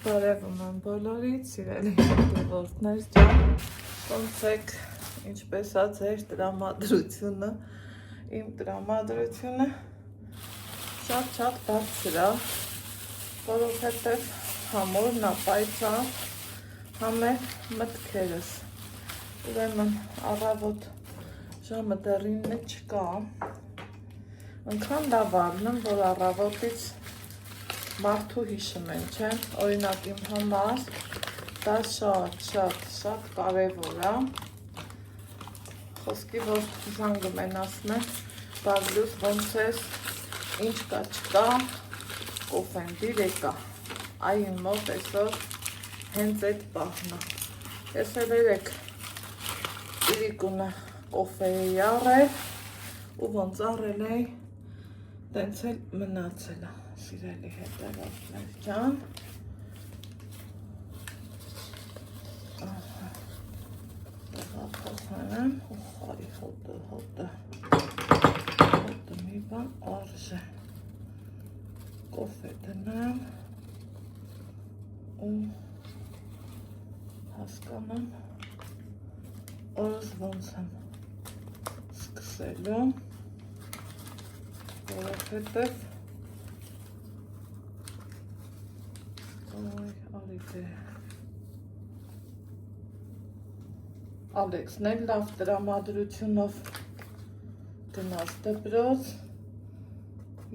Բարևում եմ բոլորից, սիրելի հետևորդներ ջան, ոնց եք, ինչպես է ձեր տրամադրությունը, իմ տրամադրությունը շատ բարձր է, որովհետև համորն ապայծան համեր մտքերս, ուրեմն առավոտ ժամը դեռ 9 չկա, ընքան լավ առնում, որ առավոտից մարդու հիշում են, չէ, օրինակ իմ համար դա շատ կարևոր է, խոսքի որ զանգում են ասում են, բազլուս ոնց ես, ինչ կա չկա, կոֆեն դիրեկա, այ իմ մոտ այսօր հենց այդ պահն է, ես էլ երեք իրիկունը կոֆե էի առել ու ոնց առել էի, տենց էլ մնացել է, սիրելի հետևորդներ ջան, տեղափոխանեմ ու խարի հոտը մի բան արժե, կոֆե դնեմ ու հասկանամ օրս ոնց եմ սկսելու, որովհետև Ալեքսն էլ լավ տրամադրությունով գնաց դպրոց,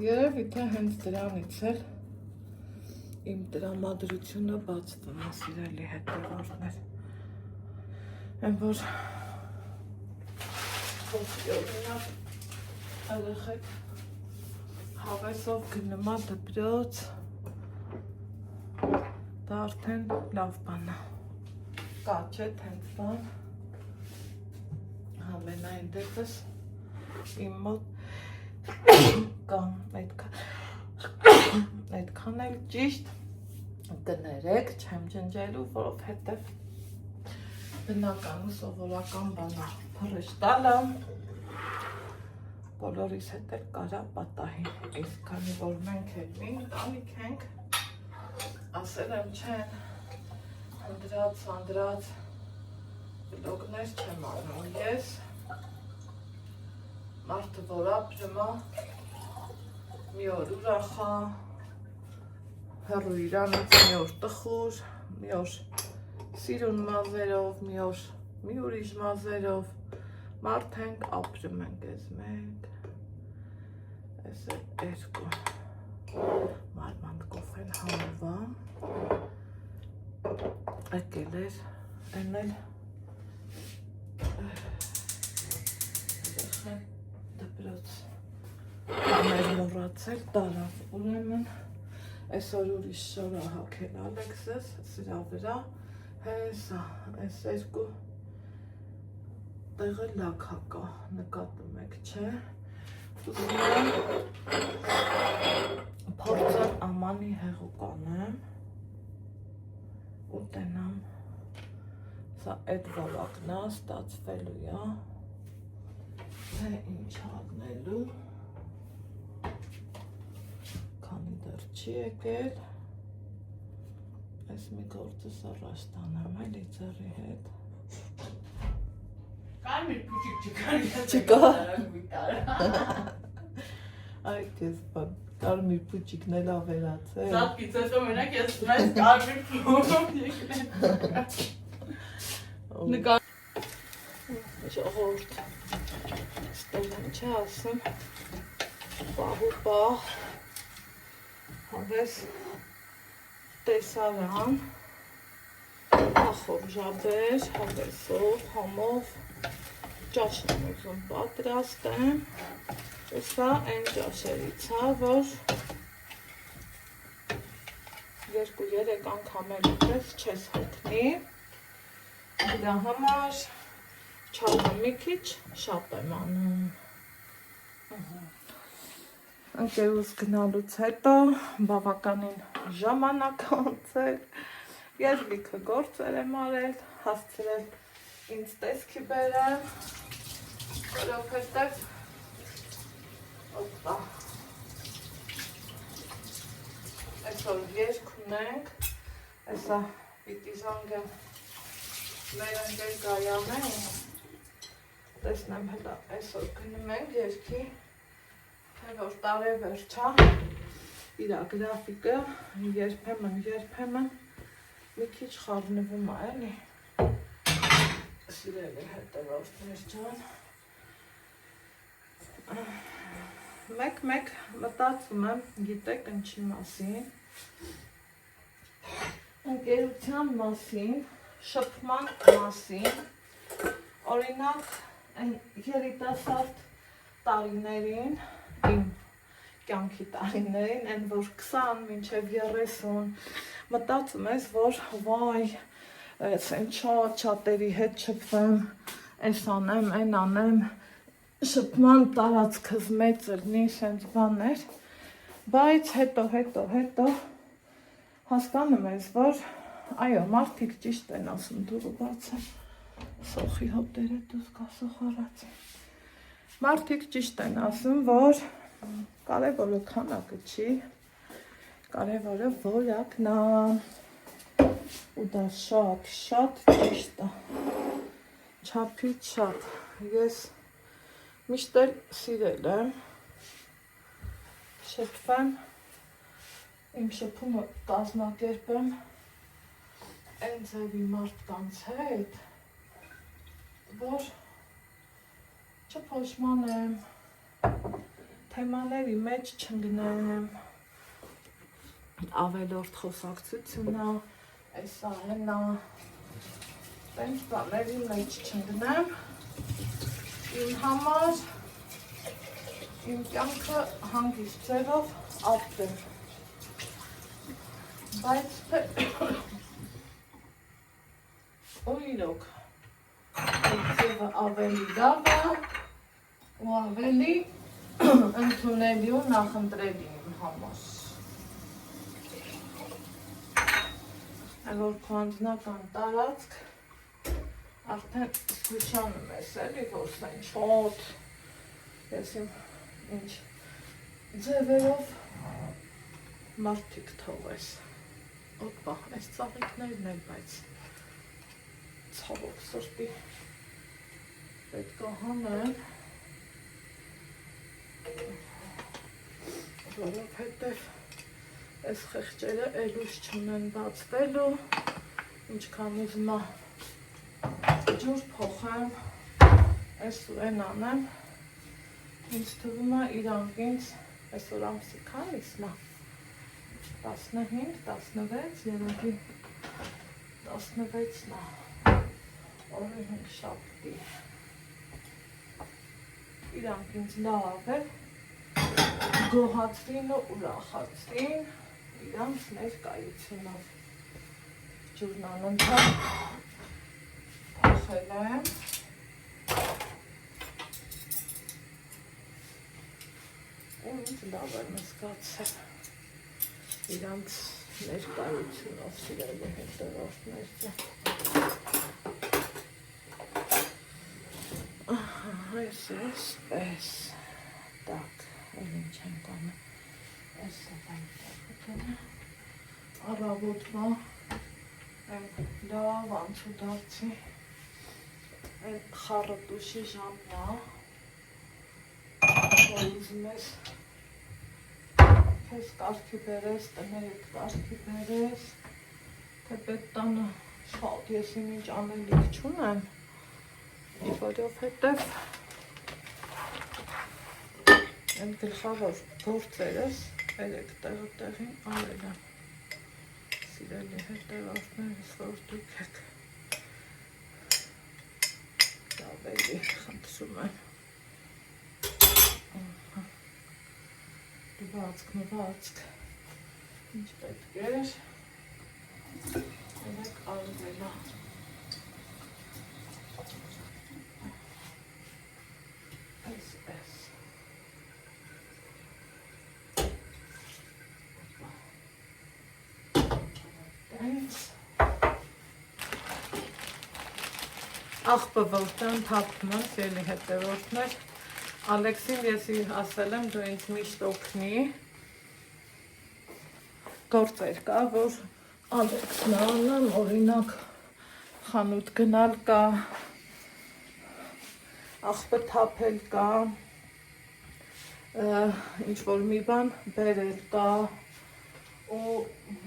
երևի թե հենց դրանից էլ իմ տրամադրությունը բացվում է, սիրելի հետևորդներ, են որ խոսքի օրինակ երեխեք հավեսով գնում է դպրոց, դա արդեն լավ բան է, կա չէ տենց բան, համենայն դեպս իմ մոտ կամ այդքան էլ ճիշտ կներեք, չեմ ջնջելու, որովհետև բնական ու սովորական բան է, փռշտալը բոլորիս հետ էլ կարա պատահի, իսկ քանի որ մենք էլ մի ընտանիք ենք, ասել եմ չեն, հնդրած վլոգներ չեմ անում ես, մարդը որ ապրում է, մի օր ուրախ է, հեռու իրանից մի օր տխուր, մի օր սիրուն մազերով, մի օր մի ուրիշ մազերով, մարդ ենք, ապրում ենք ես մեկ, ես երկու, մարմանդ կոֆեն համովա, եկել էր, են էլ դպրոց ամեր մոռացել տարավ, ուրեմն այսօր ուրիշ շորա հակել Ալեքսս, սրա վրա, հեսա, այս երկու տեղը լակ հակա, նկատում եք, չէ, ուզում եմ փորձեմ ամանի հեղուկ անեմ ու տենամ, սա այդ վավակն է, ստացվելու է, թե ինչ ագնելու, քանի դեռ չի եկել, այս մի գործս առաջ տանեմ էլի ձեռի հետ, Կարմիր փուչիկ չկա, այ կեզ բան, կարմիր փուչիկն էլ ավերացել, Զատկից հետո մենակ ես մեզ կարմիր փուչիկ նկար ժողորդ, ստելան չէ ասում, պահ ու պահ, հավես տեսարան, ախով ժաբեր, հավեսով, համով, ճաշ եմ ուզում պատրաստեմ, ու սա այն ճաշերից է, որ 2-3 անգամ էլ պես չես հոգնի, դրա համար չափը մի քիչ շապ եմ անում, ընկերուս գնալուց հետո բավականին ժամանակ անցել, ես լիքը գործեր եմ արել, հասցրել ինձ տեսքի բերեմ, որովհետև այսօր երգ ունենք, Հեսա պիտի զանգեմ մեր ընկեր Գայանեն, տեսնեմ հետա այսօր գնում ենք երկի, թե որ տարեվերջա, իրա գրաֆիկը երբեմն մի քիչ խառնվում է, էլի, սիրելի հետևորդներ ջան, մեկ մտածում եմ, գիտեք ինչի մասին, ընկերության մասին, շփման մասին, օրինակ երիտասարդ տարիներին, իմ կյանքի տարիներին, այն որ 20 մինչև 30, մտածում ես, որ վայ, չատերի հետ շփվեմ, այս անեմ, այն անեմ, շփման տարածքս մեծ լինի, սենց բաներ, բայց հետո հասկանում ես, որ այո, մարդիկ ճիշտ են ասում, դուրը բաց է, սոխի հոտերը դուս կա սոխարած է, մարդիկ ճիշտ են ասում, որ կարևորը քանակը չի, կարևորը որակն է, ու դա շատ ճիշտ է, չափից շատ, ես միշտ էլ սիրել եմ, շփվեմ, իմ շփումը կազմակերպեմ այն ձևի մարդկանց հետ, որ չփոշմանեմ, թեմաների մեջ չընկնեմ, ավելորդ խոսակցությունա, այսա հենա, տենց բաների մեջ չընկնեմ, իմ համար, իմ կյանքը հանգիստ ձևով ապրեմ, բայց ու իրոք, այդ ձևը ավելի լավ է ու ավելի ընդունելի ու նախընտրելի իմ համար, որ քո անձնական տարածք արդեն զգուշանում ես էլի, որ սեն չոտ, ես ինչ ձևերով մարդիկ թողես, օպա, այս ծաղիկներն էլ, բայց ցավոք սրտի պետք է հանեմ, որովհետև այս խեղճերը էլուս չունեն բացվելու, ինչքան ուզում է ջուր փոխեմ, այս ու են անեմ, ինձ թվում է իրանք ինձ այսօր ամսի քանիսն է, 15, 16, երևի 16-ն է, օրը 5 շաբթի, իրանք ինձ լավ է, գոհացրին ու ուրախացրին իրանք ներկայությունով, ջուրն անընդհատ փոխել եմ, ու ինձ լավ եմ զգացել իրանց ներկայությունով սիրելի հետևորդներ ջան։ Այս էսպես, տակ, էլ ինչ ենք անում, այս է առավոտվա, լավ անցուդարձի, խառը դուշի ժամնա, որ ուզում ես քեզ կարգի բերես, տներդ կարգի բերես, թե պետ տանը շատ ես ինչ անելիք չունեմ, որովհետև այն գլխավոր գործերս երեք տեղին արել եմ, սիրելի հետևորդներս, որ դուք եք ավելի խնդրում եմ, Մվածք, ինչ պետք էր, երեք արվելա, այս, աղբը որտեն թափում եմ, սիրելի հետևորդներ, Ալեքսին ես ասել եմ, դու ինձ միշտ օգնի, գործեր կա, որ ալերգն անեմ, օրինակ խանութ գնալ կա, աղբը թափել կա, ինչ որ մի բան բերել կա ու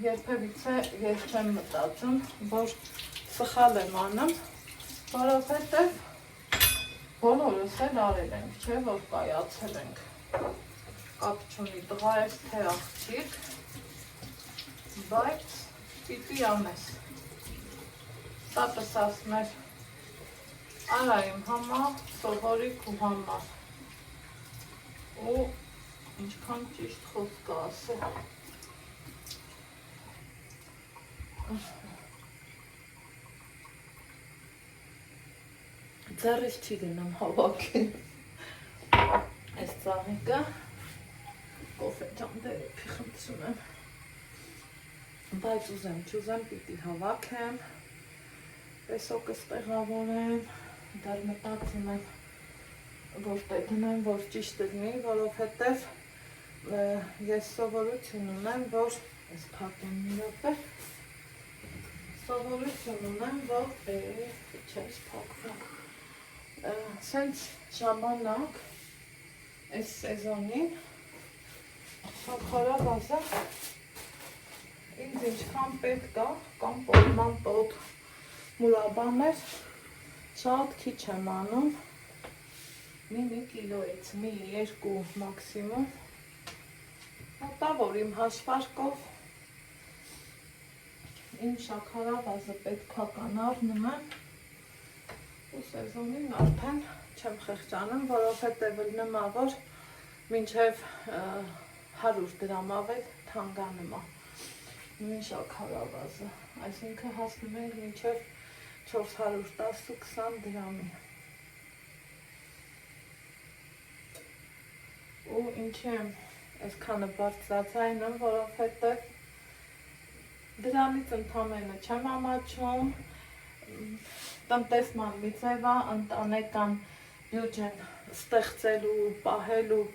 երբևիցե ես չեմ մտածում, որ սխալ եմ անում, որովհետև բոլորս էլ արել ենք, չէ, որ կայացել ենք, կապ չունի, տղա ես թե աղջիկ, բայց պիտի անես, տատս ասում էր, արա իմ համար, սովորի քու համար, ու ինչքան ճիշտ խոսք կա ասել, ձեռից չի գնամ հավաքել, այս ծաղիկը, կոֆե ճանդերեփի խնդրում եմ, բայց ուզեմ, չուզեմ պիտի հավաքեմ, պեսոկս տեղավորեմ, դեռ մտածում եմ, որտեղ դնեմ, որ ճիշտ լինի, որովհետև ես սովորություն ունեմ, որ այս փակեմ մի րոպե, սովորություն ունեմ, որ չես փակվում, սենց ժամանակ այս սեզոնին շաքարավազը ինձ ինչքան պետք է, կամ պոլման պոտ մուրաբաներ շատ քիչ եմ անում, մի կիլոից, մի երկու մաքսիմում, մոտավոր իմ հաշվարկով իմ շաքարավազը պետքա կան առնում եմ ու սեզոնին արդեն չեմ խեղճանում, որովհետև լնմա, որ մինչև 100 դրամ ավել թանգանում է մի շաքարավազը, այսինքն հասնում ենք մինչև 410-20 դրամի ու ինչի եմ այսքանը բարձրացայնում, որովհետև դրանից ընդամենը չեմ ամաչում, տնտեսման մի ձև է, ընտանեկան բյուջեն ստեղծելու, պահելու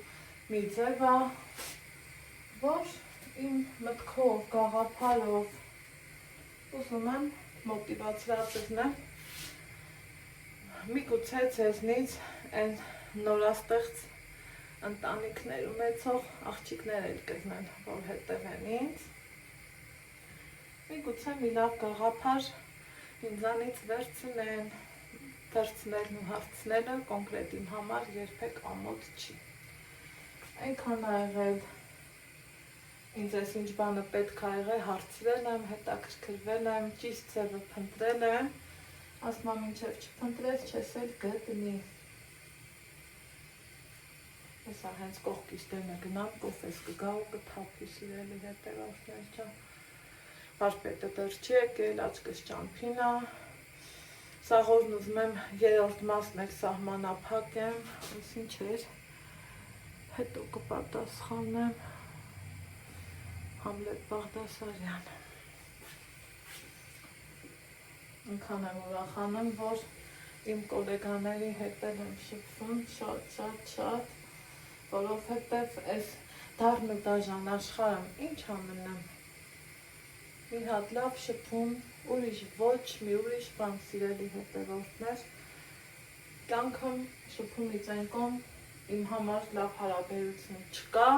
մի ձև է, որ իմ մտքով, գաղափարով ուզում եմ մոտիվացրածն եմ, միգուցե ձեզնից այն նորաստեղծ ընտանիքներ ունեցող աղջիկներ էլ կգնեն, որ հետևեն ինձ, միգուցե մի լավ գաղափար ինձանից վերցնելն ու հարցնելը կոնկրետ իմ համար երբեք ամոթ չի։ Այնքան ա եղել, ինձ այս ինչ բանը պետք ա եղել, հարցրել եմ, հետաքրքրվել եմ, ճիշտ ձևը փնտրել եմ, ասում եմ մինչև չփնտրես, չես էլ գտնի։ Հեսա հենց կողքիս դեմը գնամ, կոֆես կգա ու կթափի սիրելի հետևորդներ ջան։ Վարպետը դեռ չի եկել, աչքս ճամփին ա, սաղորն ուզում եմ երրորդ մասն էլ սահմանափակեմ, իս ինչ էր, հետո կպատասխանեմ Համլետ Բաղդասարյան։ Ինքան եմ ուրախանում, որ իմ կոլեգաների հետ եմ շփվում շատ, որովհետև այս դառն ու դաժան աշխարհում ինչ ամենեմ, մի հատ լավ շփում, ուրիշ ոչ, մի ուրիշ բան սիրելի հետևորդներ, կյանքում շփումից այն կողմ իմ համար լավ հարաբերություն չկա,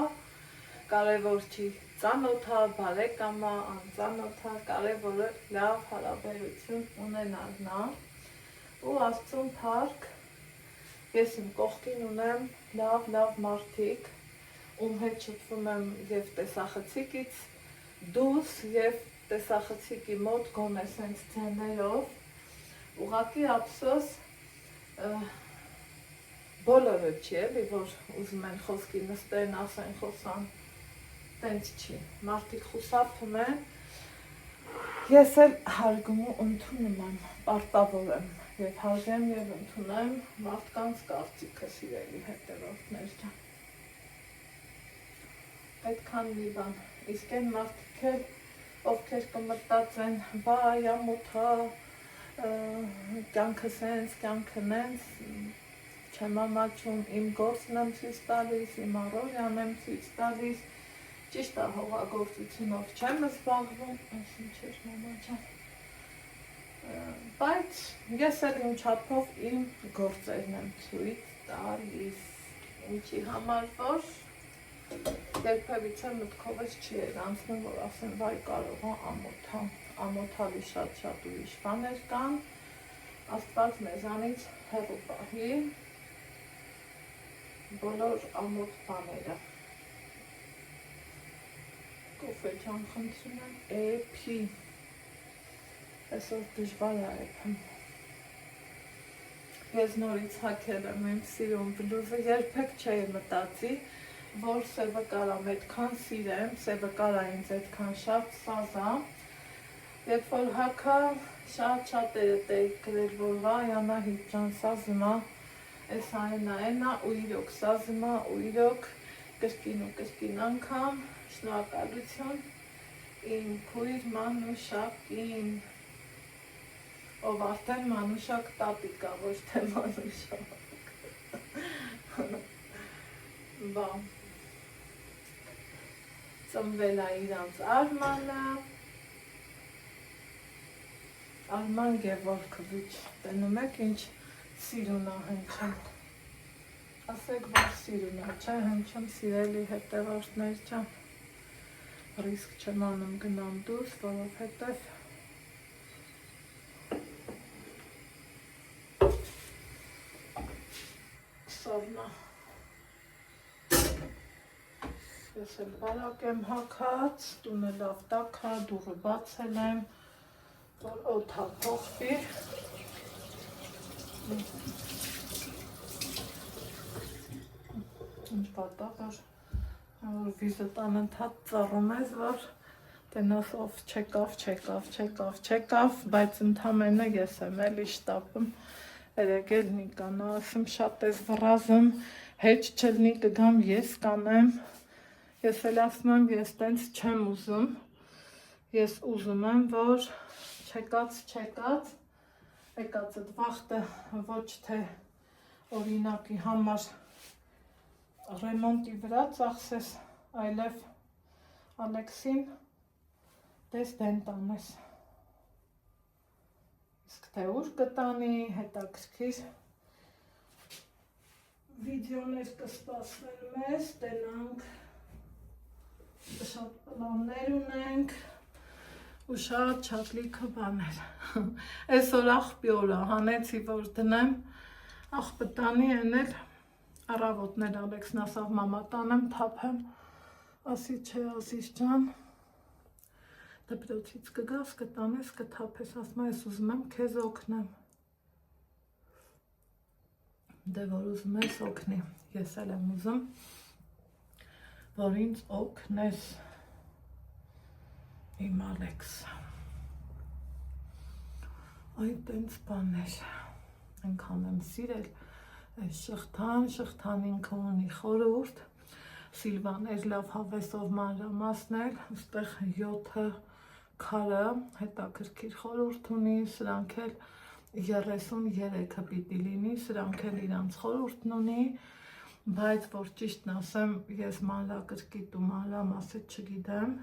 կարևոր չի ծանոթա, բարեկամա, անծանոթա, կարևորը լավ հարաբերություն ունենալն է ու Աստծուն փառք, ես իմ կողքին ունեմ լավ մարդիկ, ում հետ շփվում եմ և տեսախցիկից դուրս և տեսախցիկի մոտ գոնե սենց ձեներով, ուղղակի ափսոս բոլորը չի էլի, որ ուզում են խոսքի նստեն, ասեն, խոսան, տենց չի, մարդիկ խուսափում են, ես էլ հարգում ու ընդունում եմ, պարտավոր եմ և հարգեմ և ընդունեմ մարդկանց կարծիքը սիրելի հետևորդներ ջան։ Այդքան մի բան, իսկ այն մարդիկ էլ, ովքեր կմտածեն, բայ, ամոթա, կյանքը սենց, կյանքը նենց, չեմ ամաչում, իմ գործն եմ ցույց տալիս, իմ առօրյան եմ ցույց տալիս, Ճիշտ է, հողագործությունով չեմ զբաղվում, այսինքն մամա ջան։ Բայց ես էլ իմ չափով իմ գործերն եմ ցույց տալիս, ինչի համար որ երբևիցե մտքովս չի էր անցնում, որ ասեմ, վայ կարող է ամոթալի շատ ուրիշ բաներ կան, Աստված մեզանից հեռու պահի բոլոր ամոթ բաները։ Կոֆե ջան խնդրում եմ, էփի, այսօր դժվար է էփում։ Ես նորից հագել եմ իմ սիրուն բլուզը, երբեք չէի մտածի, որ սևը կարամ այդքան սիրեմ, սևը կարա ինձ այդքան շատ սազա, երբ որ հագա շատ-շատերը տեղ գրել, որ վայ Անահիտ ջան սազմա, այս այնա, ու իրոք սազմա, ու իրոք կրկին անգամ, շնորհակալություն իմ քույր Մանուշակին, ով արդեն Մանուշակ տատիկ ա, ոչ թե Մանուշակ։ Բան, ծնվել ա իրանց Արմանը, Արման Գևորգովիչ, տենում եք ինչ սիրուն ա հնչում, ասեք, որ սիրուն ա, չէ հնչում սիրելի հետևորդներ ջան, ռիսկ չեմ անում գնամ դուրս, որովհետև սովնա, ես էլ բարակ եմ հագած, տունը լավ տաք ա, դուռը բացել եմ, որ օդա փոխվի, ինչ պատահ որ վիզը անընդհատ ծառում ես, որ տենաս ով չեկավ, բայց ընդամենը ես եմ էլի շտապում, երեգել Նիկանա, ասում շատ ես վռազում, հետ չլնի կգամ ես կանեմ, ես էլ ասում եմ, ես տենց չեմ ուզում, ես ուզում եմ, որ չեկած, եկածդ վախտը ոչ թե օրինակի համար ռեմոնտի վրա ծախսես, այլև Ալեքսին դես դեն տանես, իսկ թե ուր կտանի, հետաքրքիր վիդեոներ կսպասվեն մեզ, տենանք, շատ պլաններ ունենք, ու շատ լիքը բաներ, այսօր աղբի օր ա, հանեցի որ դնեմ, աղբը տանի էնել, առավոտներ Ալեքսն ասավ մամա տանեմ, թափեմ, ասի չէ Ազիզ ջան, դպրոցից կգաս, կտանես, կթափես, ասում ես ուզում եմ քեզ օգնեմ, դե որ ուզում ես օգնի, ես էլ եմ ուզում, որ ինձ օգնես, իմ Ալեքս, այդ տենց բաներ, ենքան եմ սիրել, շղթան ինքը ունի խորուրդ, Սիլվան էր լավ հավեսով մանրամասներ, ուստեղ 7 քարը հետաքրքիր խորուրդ ունի, սրանք էլ 33-ը պիտի լինի, սրանք էլ իրանց խորուրդն ունի, բայց որ ճիշտն ասեմ, ես մանրակրկիտ ու մանրամասը չգիտեմ,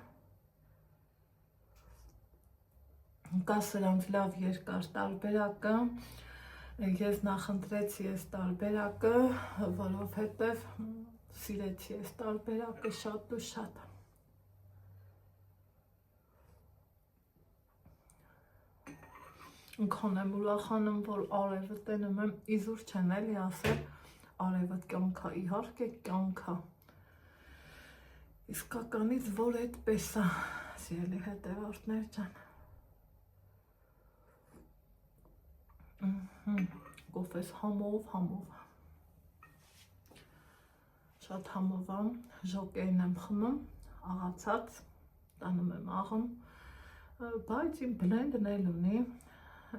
կա սրանց լավ երկար տարբերակը, ես նախընտրեցի այս տարբերակը, որովհետև սիրեցի այս տարբերակը շատ ու շատ։ Ինքան եմ ուրախանում, որ արևը տենում եմ, իզուր չեն էլի ասել, արևը կյանք ա, իհարկե կյանք ա։ Իսկականից որ այդպես ա, սիրելի հետևորդներ ջան։ Կոֆես համով, շատ համով ամ, ժոկերն եմ խմում, աղացած, տանում եմ աղում, բայց իմ բլենդն էլ ունի,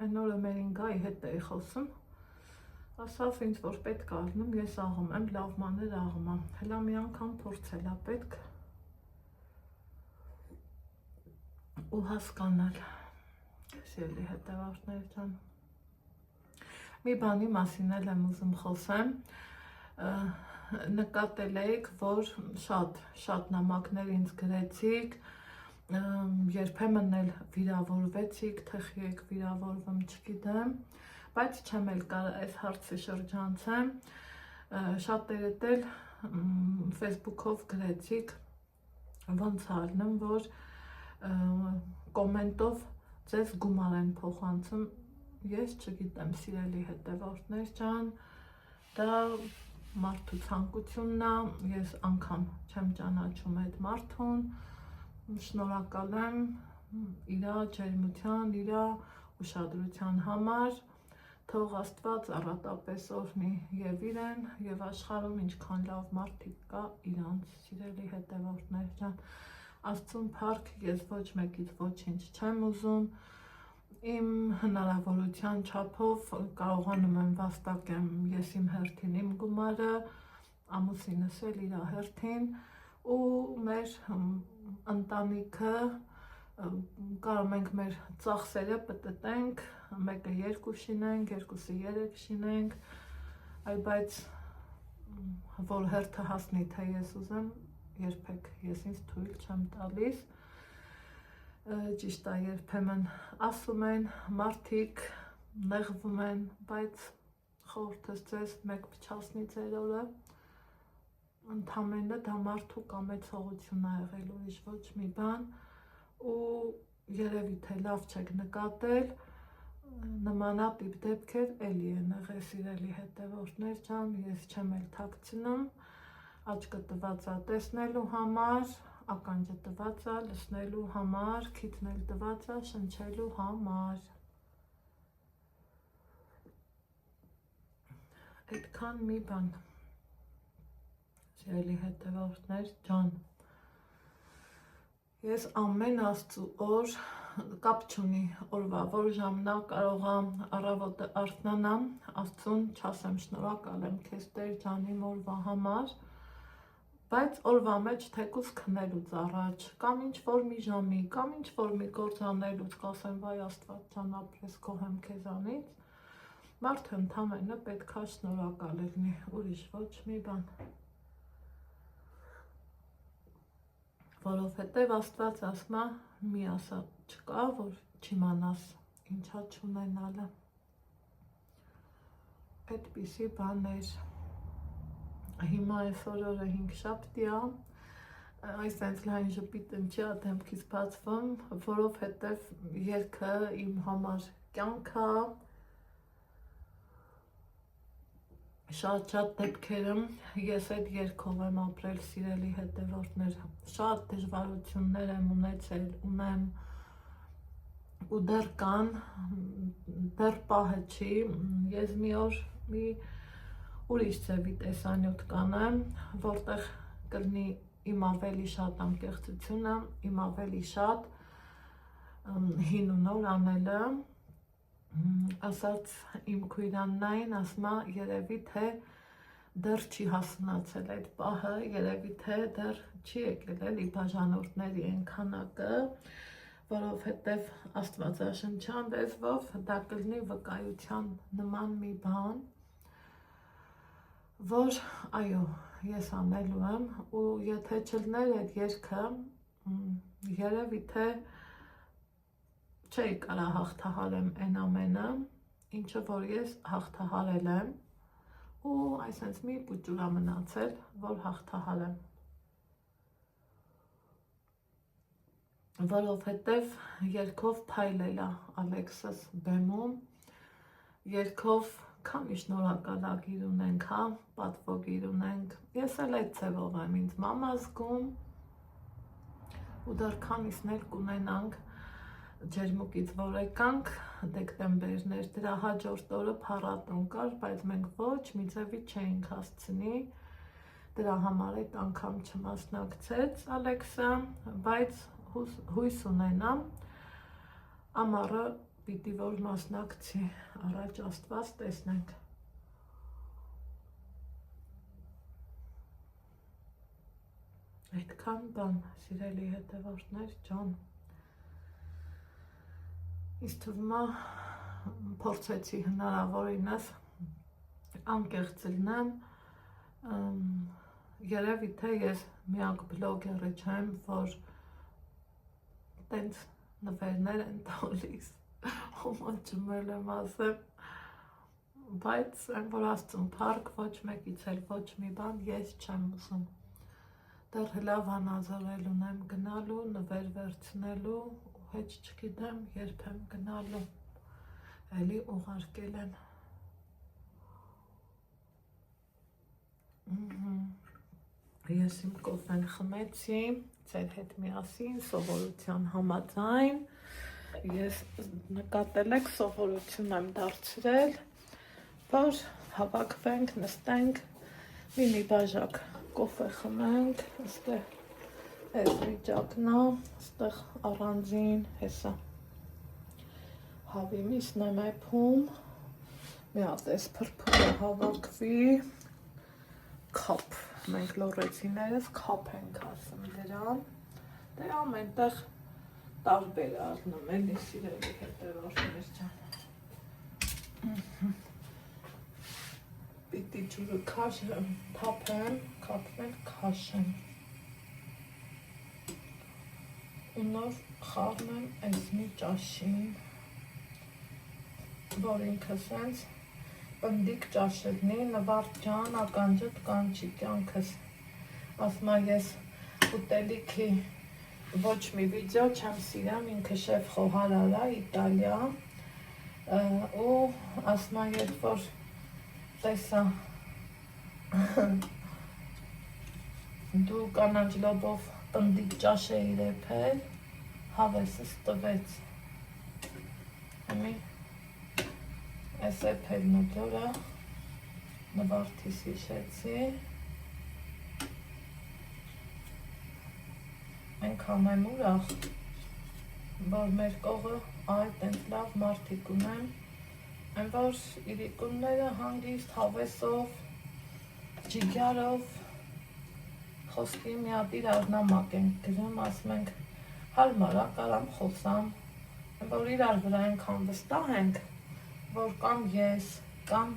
այն օրը մերինգայի հետ էի խոսում, ասավ ինձ որ պետք առնում, ես աղում եմ, լավ մանր աղում եմ, հելա մի անգամ փորձել ա պետք ու հասկանալ, սիրելի հետևորդներ ջան։ Մի բանի մասին էլ եմ ուզում խոսեմ, նկատել եք, որ շատ նամակներ ինձ գրեցիք, երբեմն էլ վիրավորվեցիք, թեխի եք վիրավորվում, չգիտեմ, բայց չեմ էլ կարող այս հարցի շրջանցեմ, շատերդ էլ Facebook-ով գրեցիք, ոնց ալնում, որ կոմենտով ձեզ գումար են փոխանցում, ես չգիտեմ, սիրելի հետևորդներ ջան, դա մարդու ցանկությունն է, ես անգամ չեմ ճանաչում այդ մարդուն, շնորհակալ եմ իր ջերմության, իր ուշադրության համար, թող Աստված առատապես օրհնի եւ իրեն եւ աշխարհում ինչքան լավ մարդիկ կա իրանց սիրելի հետևորդներ ջան, Աստծուն փառք, ես ոչ մեկից ոչինչ չեմ ուզում, իմ հնարավորության չափով կարողանում եմ վաստակեմ ես իմ հերթին իմ գումարը, ամուսինս էլ իր հերթին ու մեր ընտանիքը կարող ենք մեր ծախսերը պտտենք, մեկը 2 շինենք, 2-ը 3 շինենք, բայց որ հերթը հասնի, թե ես ուզեմ, երբեք ես ինձ թույլ չեմ տալիս, ճիշտ է, երբեմն ասում են, մարդիկ նեղվում են, բայց խորհուրդս ձեզ մեկ փչացնի ձեր օրը, ընդամենը դա մարդու կամեցողություն է եղել, ուրիշ ոչ մի բան, ու երևի թե լավ չեք նկատել, նմանատիպ դեպքեր էլի են եղել, սիրելի հետևորդներ ջան, ես չեմ էլ թաքցնում, աչքը տված է տեսնելու համար, ականջը տված է լսնելու համար, քիթն էլ տված է շնչելու համար, այդքան մի բան, սիրելի հետևորդներ ջան, ես ամեն Աստծու օր, կապ չունի օրվա, որ ժամն է, կարող եմ առավոտը արթնանամ, Աստծուն չասեմ շնորհակալ եմ քեզ Տեր ջան իմ օրվա համար, բայց օրվա մեջ թեկուզ քնելուց առաջ, կամ ինչ-որ մի ժամի, կամ ինչ-որ մի գործ անելուց, կասեմ վայ Աստված ջան ապրես գոհ եմ քեզանից, մարդը ընդամենը պետք է շնորհակալ լինի, ուրիշ ոչ մի բան, որովհետև Աստված ասում է, մի ասա չկա, որ չիմանաս ինչա չունենալը, այդպիսի բաներ, հիմա այսօր օրը 5 շաբթի է, այսպես լայն ժպիտ չի դեմքից բացվում, որովհետև երգը իմ համար կյանք է, շատ դեպքերում ես այդ երգով եմ ապրել, սիրելի հետևորդներ, շատ դժվարություններ եմ ունեցել, ունեմ ու դեռ կան, դեռ պահը չի, ես մի օր մի ուրիշ ձևի տեսանյութ կանեմ, որտեղ կլինի իմ ավելի շատ անկեղծությունը, իմ ավելի շատ հին ու նոր անելը, ասած իմ քույրաննային ասма երևի թե դեռ չի հասունացել այդ պահը, երևի թե դեռ չի եկել էլի բաժանորդների այն քանակը, որովհետև Աստվածաշնչյան լեզվով դա կլինի վկայության նման մի բան, որ այո, ես անելու եմ ու եթե չլներ այդ երգը, երևի թե չէի կարա հաղթահարեմ այն ամենը, ինչը որ ես հաղթահարել եմ ու այսպես մի պուճուրա մնացել, որ հաղթահարեմ, որովհետև երգով փայլել է Ալեքսս բեմում, երգով քանի շնորհակալագիր ունենք, հա, պատվոգիր ունենք, ես էլ այդ ձևով եմ ինձ մամա զգում ու դեռ քանիսն էլ կունենանք ջերմուկից որ եկանք դեկտեմբերն էր, դրա հաջորդ օրը փառատոն կար, բայց մենք ոչ մի ձևի չէինք հասցնի, դրա համար այդ անգամ չմասնակցեց Ալեքսը, բայց հույս ունենամ ամառը պիտի որ մասնակցի, առաջ Աստված տեսնենք։ Այդքան բան, սիրելի հետևորդներ ջան, ինձ թվում է փորձեցի հնարավորինս անկեղծ լինեմ, Երևի թե ես միակ բլոգերը չեմ, որ տենց նվերներ են տալիս, ոմաճմել եմ ասեմ, բայց այն որ աստուն պարկ ոչ մեկից էլ ոչ մի բան ես չեմ ուզում, դեռ լավ անազորել ունեմ գնալու, նվեր վերցնելու, ու հեչ չգիտեմ երբ եմ գնալու, էլի ուղարկել են։ Ես իմ կոֆեն խմեցի, ձեր հետ միասին սովորության համաձայն, ես նկատել եք սովորություն եմ դարձրել, որ հավաքվենք, նստենք, մի բաժակ կոֆե խմենք, այստեղ այս վիճակն է, այստեղ առանձին հեսա հավի միսն եմ էփում, մի հատ այս փրփուրը հավաքվի, քափ, մենք լորեցիներս քափ ենք ասում դրան, դե ամենտեղ տարբեր առնում, էլի սիրելի հետևորդներ ջան։ Պիտի ջուրը քաշեմ, թափեմ, քափն էլ քաշեմ։ Ու նոր խառնեմ այս մի ճաշին, որ ինքը սենց պնդիկ ճաշելնի, նվարդ ջան, ականջդ կանչի կյանքս, ասմա ես ուտելիքի ոչ մի վիդեո չեմ սիրեմ, ինքը շեֆ խոհարարա, Իտալիա, ու ասմա երբ որ տեսա դու կանանչ լոբով պնդիկ ճաշ էիր էփել, հավեսս տվեց, հմի Այս էփելն ու դորը նվարդիս հիշեցի, ենքան եմ ուրախ, որ մեր կողը այդ ենք լավ մարդիկ ունեմ, են որ իրիկունները հանգիստ հավեսով, ջիգյարով, խոսքի մի հատ իրար նամակ ենք գրում, ասում ենք հարմար կարամ խոսամ, են որ իրար վրա ենքան վստահ ենք, որ կամ ես, կամ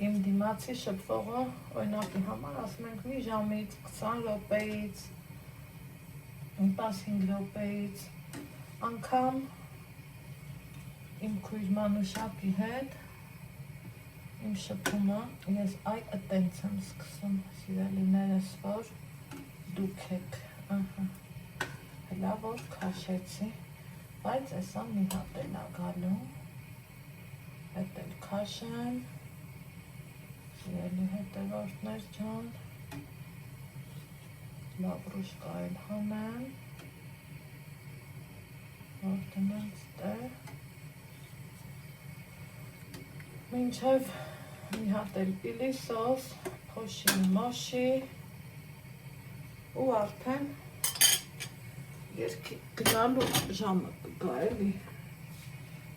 իմ դիմացի շփվողը օրինակի համար ասում ենք մի ժամից, 20 րոպեից, 15 րոպեից, անգամ իմ քույր Մանուշակի հետ, իմ շփումը, ես այտենց եմ սկսում, սիրելիներս, որ դուք եք, հլա որ քաշեցի, բայց էսա մի հատ էլ ա գալու, հետ էլ քաշեմ, սիրելի հետևորդներ ջան, լավրուշկա էլ հանեմ, որ դնեմ ստեղ, մինչև մի հատ էլ պիլիսոս, փոշի մոշի, ու արդեն երկի գնալու ժամը կգա էլի,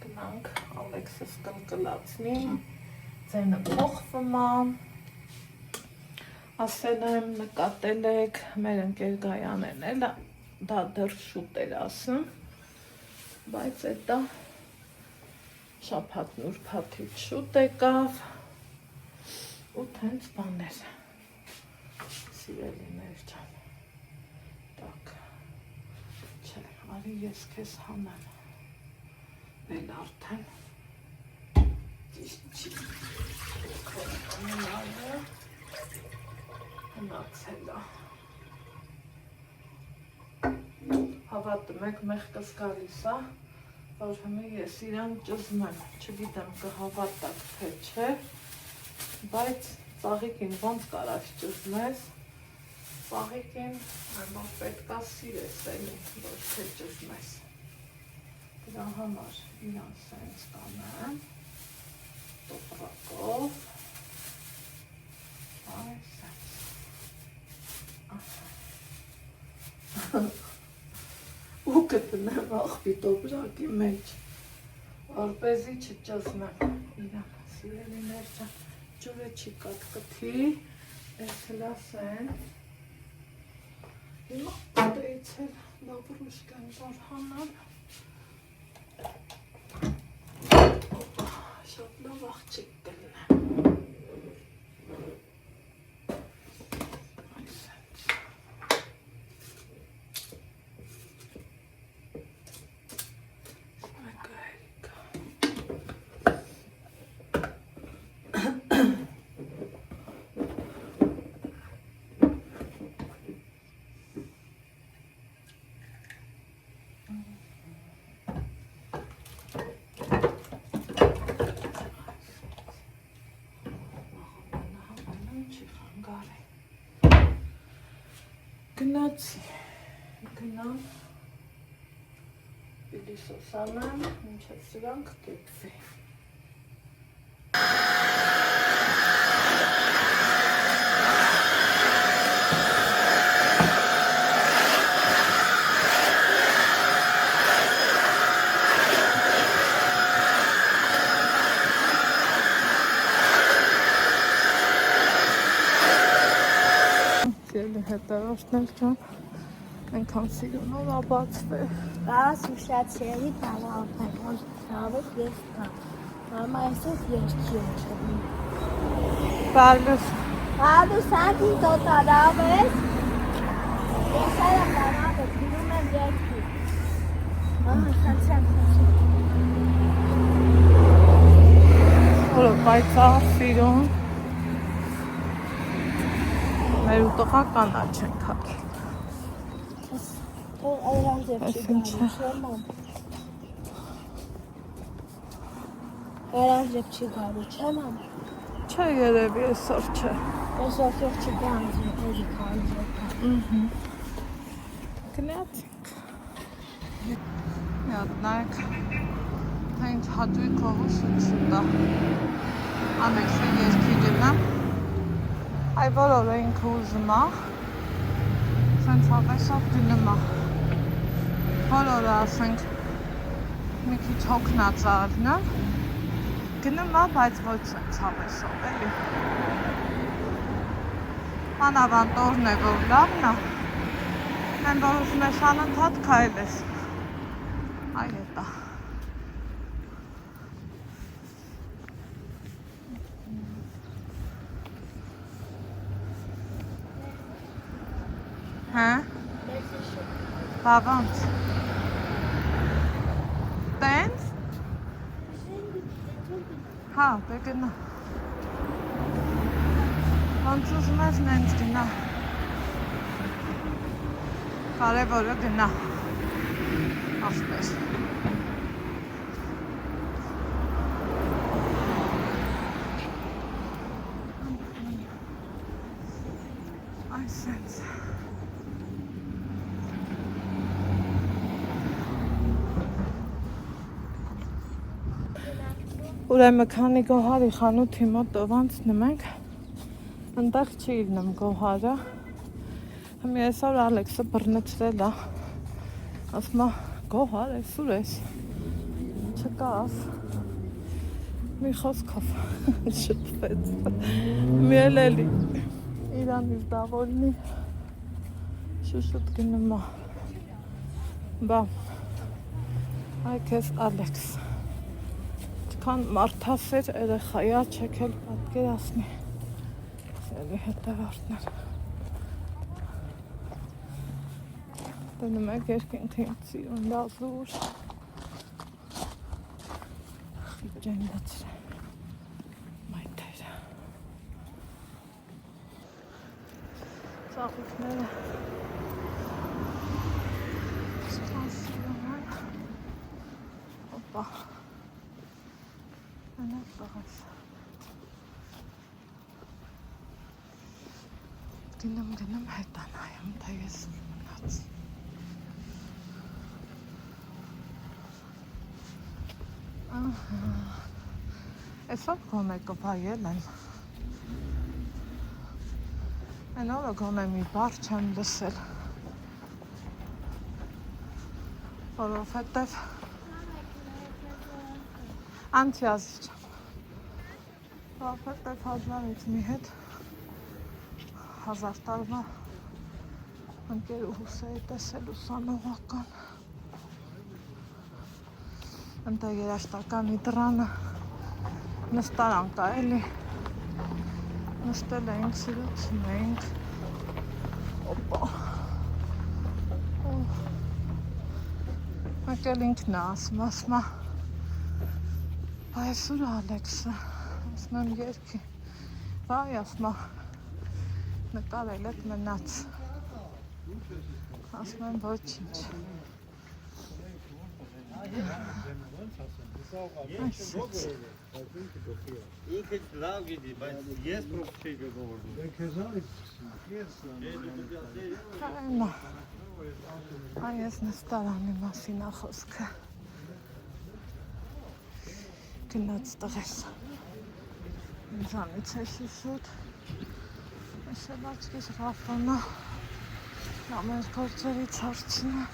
գնանք Ալեքսս կլկլացնի, ձենը փոխվում է, ասել եմ, նկատել եք, մեր ընկեր Գայանեն էլ դա դեռ շուտ էր ասում, բայց էտա շաբաթն ուրբաթից շուտ եկավ, ու թենց բաներ, սիրելիներ ջան, տակ, չէ, արի ես քեզ հանեմ, էլ արդեն ճիշտ չի կորականները հնացել է հավատում եք մեղկս գալիս է որ հմի ես իրան ճզմեմ չգիտեմ կհավատակ թե չէ բայց ծաղիկին ոնց կարաս ճզմես ծաղիկին որ պետք է սիրես էլի ոչ թե ճզմես դրա համար իրան սենց կանեմ տոպրակով այս ու կտնեմ աղբի տոպրակի մեջ որպեսզի չճզմեմ իրան սիրելիներ ջան ջուրը չի կատկթի այս լասեն հիմա դեից էլ լավրուշկան որ հանալ շատ լավ աղջիկ կլնեմ Կացի գնամ Պիլիսոսանեմ, մինչև սրանք կեպվի։ Հետևորդներ ջան, այնքան սիրունով աբացվել։ Բաս ուշացրելի բավական ցավոք ես կա։ Մամա այսօր ես չեմ։ Բարլուս։ Բարլուս սանտի տոտալավես։ Ես այամ դանավը գնում եմ երկի։ Մամա սանցան։ Որը պայծառ սիրուն։ Մեր ուտողա կանաչ են քակել։ Այրանձև չի գալու, չէ մամ։ Չէ երևի այսօր չէ։ Այսօր չի գանձև, էլի քանձև։ Գնացինք։ Միատ նայք, թե ինչ հատույք հողուսություն դա։ Ամեքսը երկի գնամ։ Այ բոլորը ինքը ուզում է, սենց հավեսով գնում է, բոլորը ասենք մի քիչ հոգնած արնան, գնում է, բայց ոչ սենց հավեսով էլի։ Մանավանդ օրն է, որ լավն է, են որ ուզում ես անընդհատ քայլես, այ էտա։ Հա? Բավանց։ Տենց? Հա, դե գնա։ Ոնց ուզում ես նենց գնա։ Կարևորը գնա։ Ասպես։ Այս սենց։ Ուրեմն քանի գոհարի խանութի մոտ անցնում ենք, այնտեղ չի իլնում գոհարը։ Հիմա այսօր Ալեքսը բռնեցրել է, ասում է գոհար ես ուր ես, չկաս, մի խոսքով շփվեց, մի էլի իրանից դավորնի, շուշուտ գնում է, բա, այ քեզ Ալեքս։ Քան մարդասեր երեխայա չեկել պատկերացնի սերի հետևորդներ դնում եք երկինքին սիրուն լազուր խիճեն լծրե մայթերը ծաղիկները ստան սիրուն են օպա Անակ բաղաս գնում հետանայում, թե ես մնաց Այսօր գոնե կվայել եմ Այն օրը գոնե մի բառ չեմ լսել որովհետև Անցյազիչ Որովհետև հազարից մի հետ 1000 տարվա ընկերուհուս էի տեսել ուսանողական Ընտեղ երաշտականի դրանը նստարան կա էլի Նստել էինք, սիրուցում էինք Օպա Մեկ էլ ինքն է ասում Այս ուր Ալեքսը, ասում եմ երկի, վայ ասում նկարել եք մնաց, ասում եմ ոչինչ, Այսպես։ Ինքը լավ գիտի, բայց ես պրոպ չի գողորում։ Այնա։ Այս նստարանի մասին է խոսքը։ Գնաց տղես։ Ինձանից է շուշուտ։ Այս էլ աչքիս Ռաֆանա։ Ամեն գործերից հարցնա։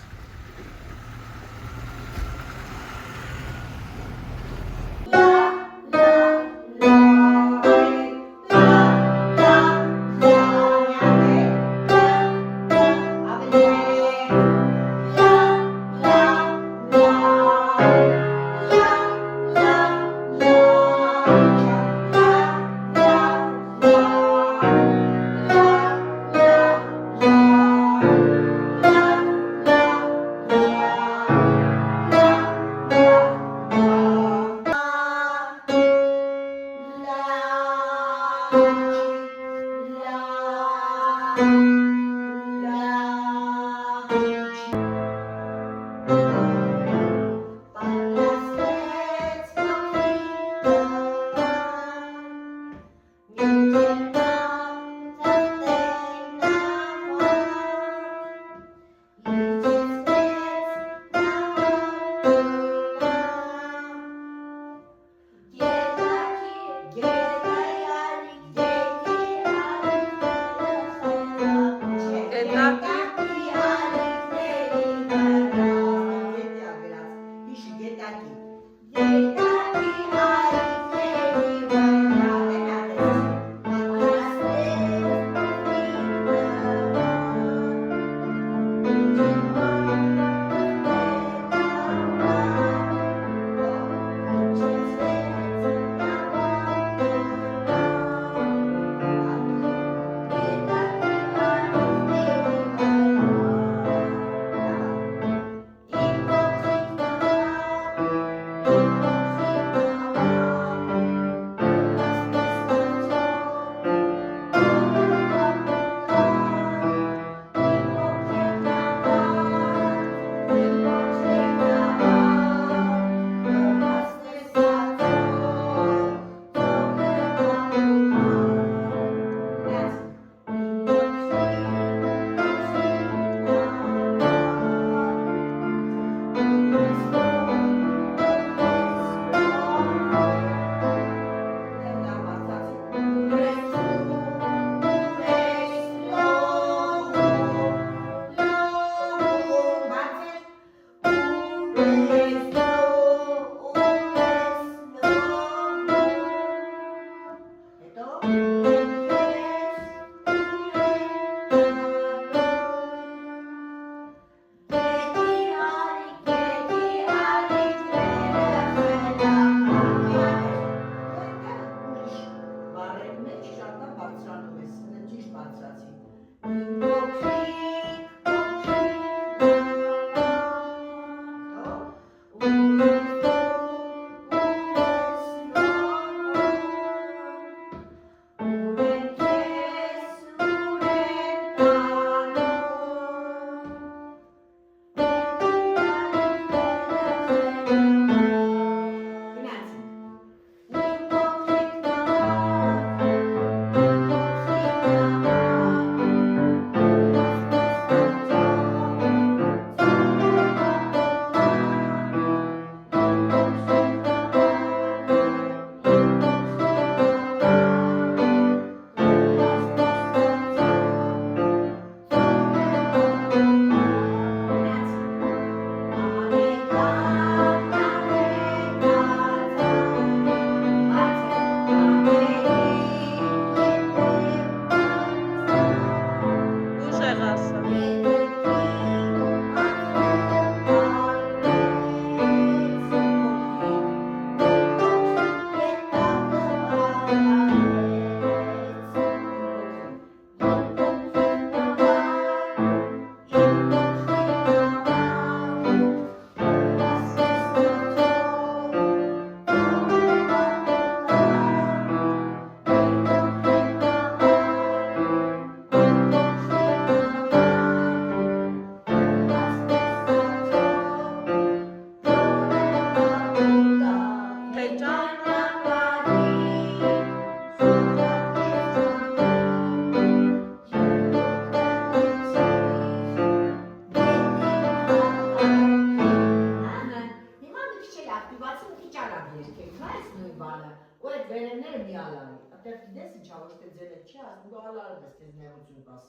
արավ երկեք, այս նույն բանը, ու այդ վերևները մի ալարի, այդտեղ գիտես ինչա, ոչ թե ձենը չի, ասում դու ալարը ես քեզ նեղություն տաս,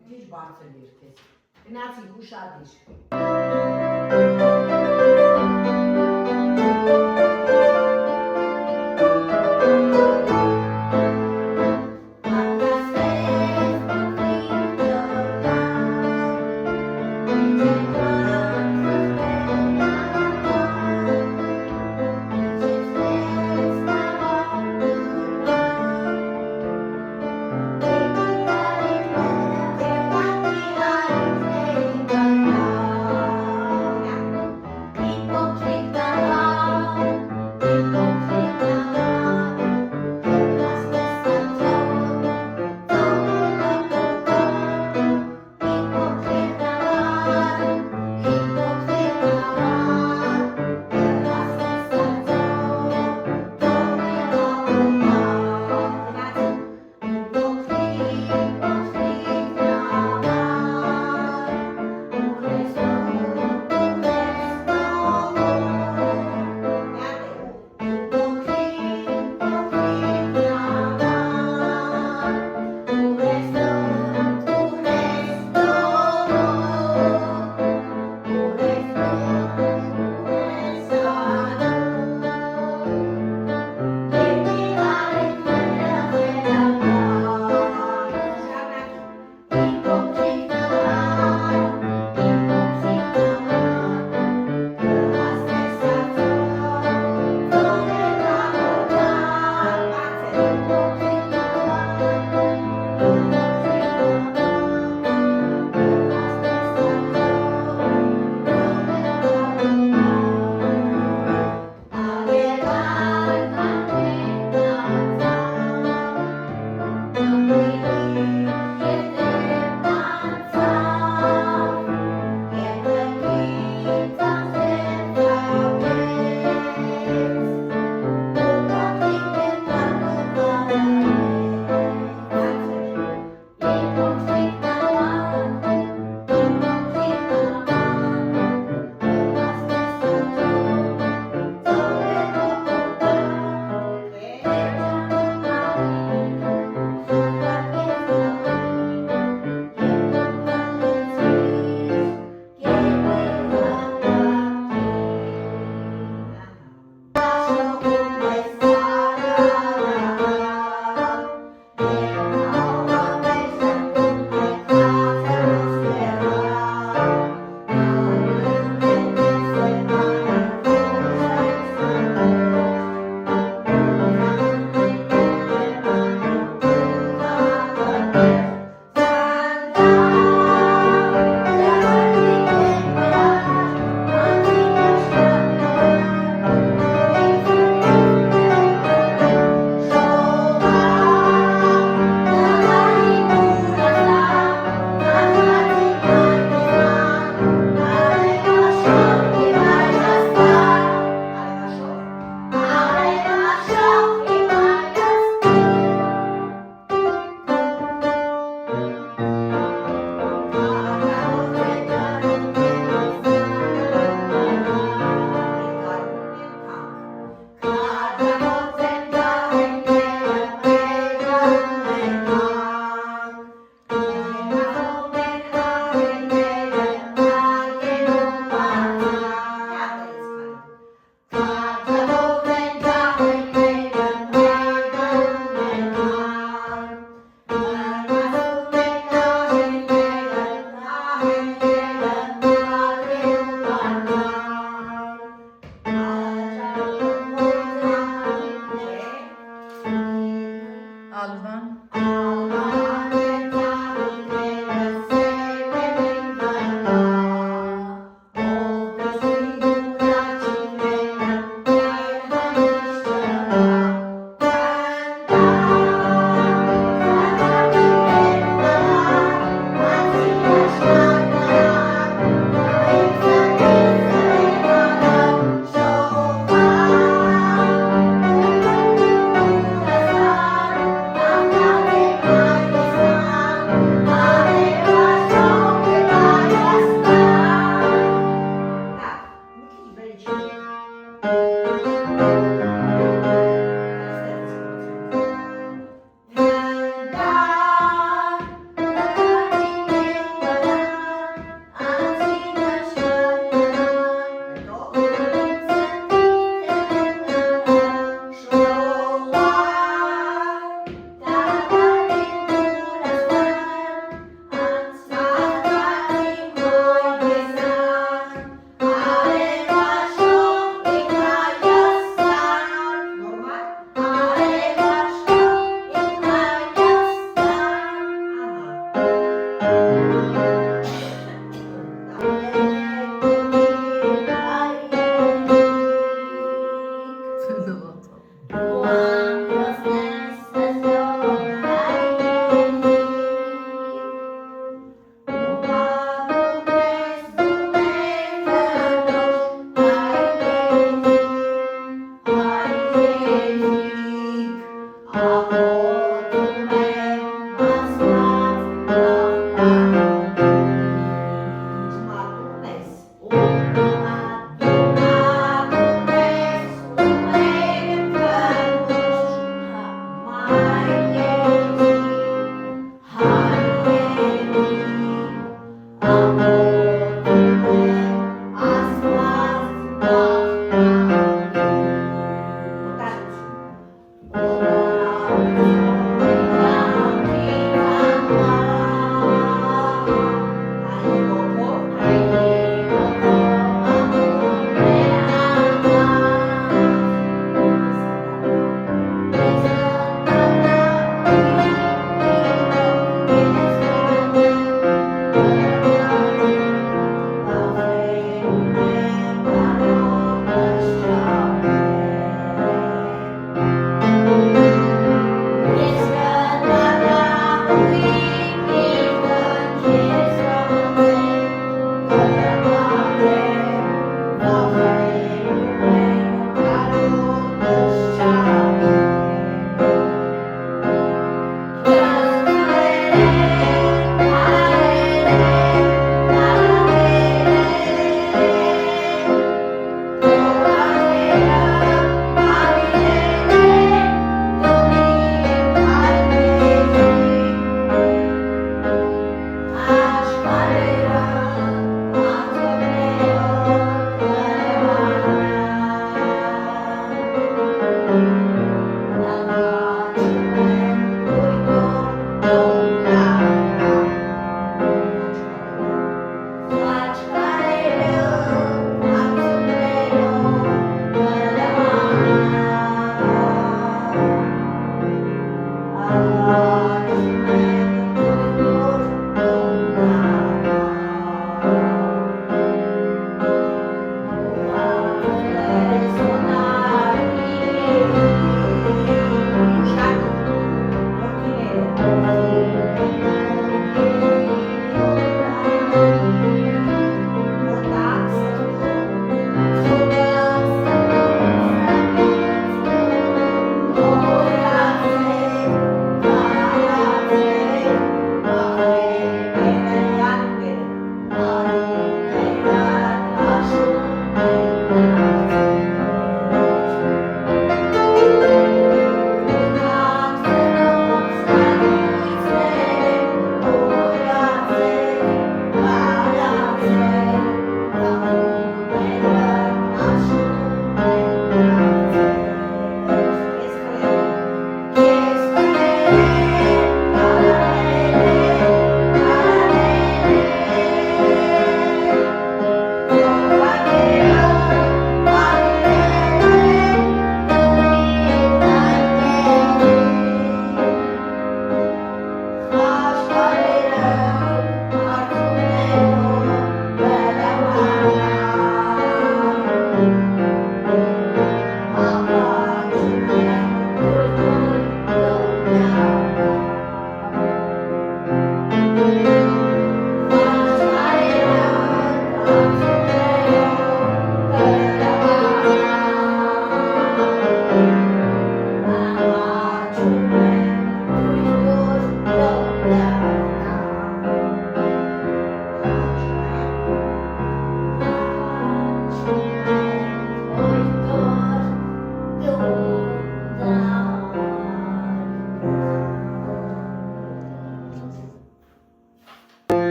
մի քիչ բարձր երկես, գնացինք ուշադիր։ Ահ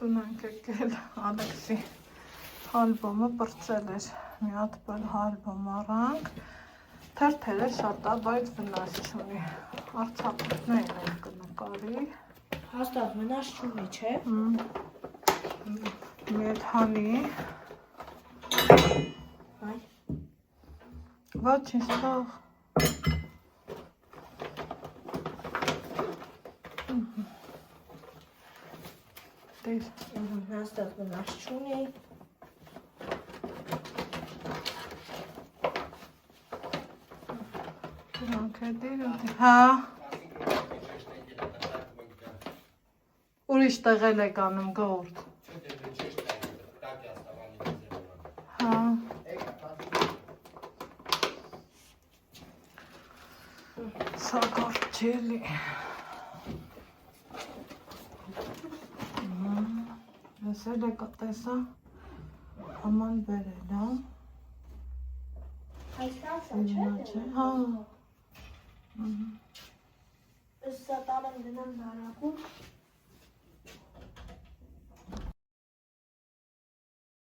Տուն ենք եկել Ալեքսի ալբոմը պրծել էր, մի հատ ալբոմ առանք, թերթել է շատ է, բայց վնաս չունի, արցախներն են կնկարի, Հաստատ մնաս չունի, չէ։ մի հատ հանի, Այ։ ոչինչ թող, դեր, Հաստատ մնաս չունի։ դրանք է դեր, հա, ուրիշ տեղել եք անում գորդ, հա, սա գորդ չելի, լսել եք տեսա, աման բերել, հա, Այսքան սա չէ, հա, Սա տանեմ դնեմ դարակում։